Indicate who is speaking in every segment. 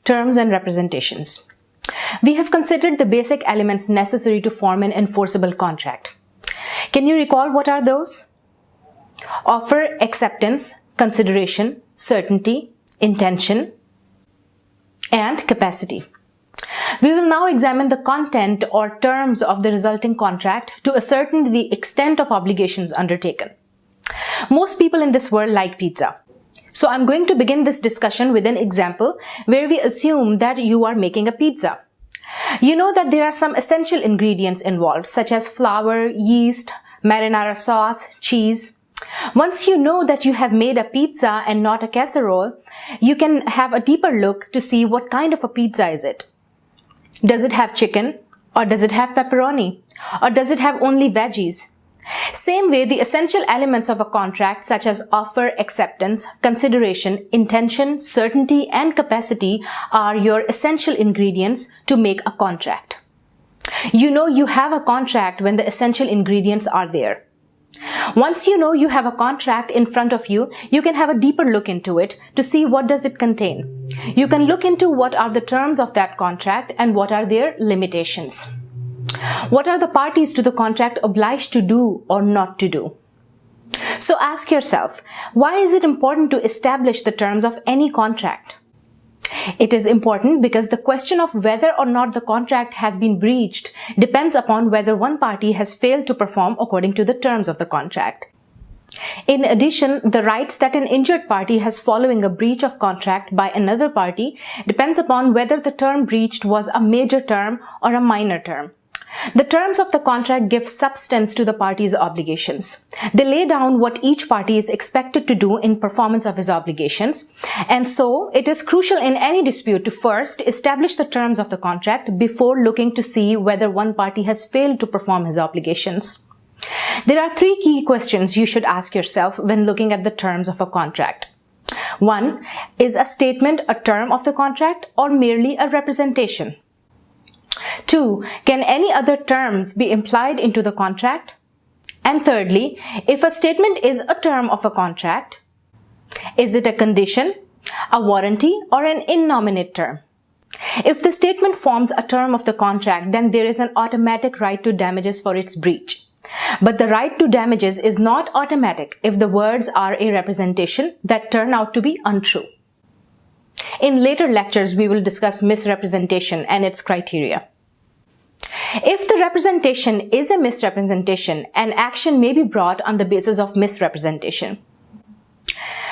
Speaker 1: terms and representations. We have considered the basic elements necessary to form an enforceable contract. Can you recall what are those? Offer, acceptance, consideration, certainty, intention, and capacity. We will now examine the content or terms of the resulting contract to ascertain the extent of obligations undertaken. Most people in this world like pizza. So I'm going to begin this discussion with an example where we assume that you are making a pizza. You know that there are some essential ingredients involved, such as flour, yeast, marinara sauce, cheese. Once you know that you have made a pizza and not a casserole, you can have a deeper look to see what kind of a pizza is it. Does it have chicken? Or does it have pepperoni? Or does it have only veggies? Same way, the essential elements of a contract such as offer, acceptance, consideration, intention, certainty, and capacity are your essential ingredients to make a contract. You know you have a contract when the essential ingredients are there. Once you know you have a contract in front of you, you can have a deeper look into it to see what does it contain. You can look into what are the terms of that contract and what are their limitations. What are the parties to the contract obliged to do or not to do? So ask yourself, why is it important to establish the terms of any contract? It is important because the question of whether or not the contract has been breached depends upon whether one party has failed to perform according to the terms of the contract. In addition, the rights that an injured party has following a breach of contract by another party depends upon whether the term breached was a major term or a minor term. The terms of the contract give substance to the party's obligations. They lay down what each party is expected to do in performance of his obligations, and so it is crucial in any dispute to first establish the terms of the contract before looking to see whether one party has failed to perform his obligations. There are three key questions you should ask yourself when looking at the terms of a contract. 1. Is a statement a term of the contract or merely a representation? 2. Can any other terms be implied into the contract? And thirdly, if a statement is a term of a contract, is it a condition, a warranty, or an innominate term? If the statement forms a term of the contract, then there is an automatic right to damages for its breach. But the right to damages is not automatic if the words are a representation that turn out to be untrue. In later lectures, we will discuss misrepresentation and its criteria. If the representation is a misrepresentation, an action may be brought on the basis of misrepresentation.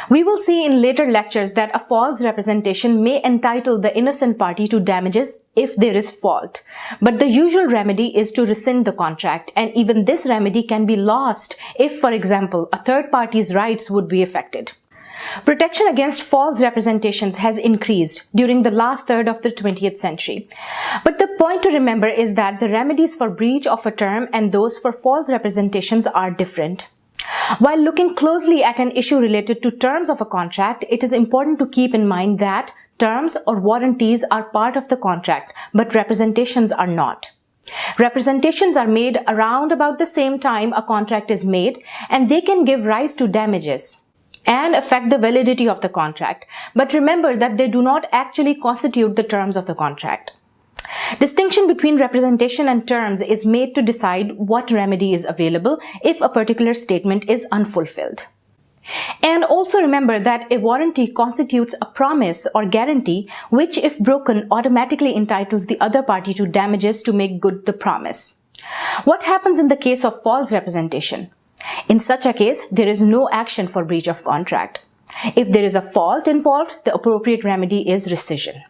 Speaker 1: We will see in later lectures that a false representation may entitle the innocent party to damages if there is fault. But the usual remedy is to rescind the contract, and even this remedy can be lost if, for example, a third party's rights would be affected. Protection against false representations has increased during the last third of the 20th century. But the point to remember is that the remedies for breach of a term and those for false representations are different. While looking closely at an issue related to terms of a contract, it is important to keep in mind that terms or warranties are part of the contract, but representations are not. Representations are made around about the same time a contract is made, and they can give rise to damages and affect the validity of the contract. But remember that they do not actually constitute the terms of the contract. Distinction between representation and terms is made to decide what remedy is available if a particular statement is unfulfilled. And also remember that a warranty constitutes a promise or guarantee which, if broken, automatically entitles the other party to damages to make good the promise. What happens in the case of false representation? In such a case, there is no action for breach of contract. If there is a fault involved, the appropriate remedy is rescission.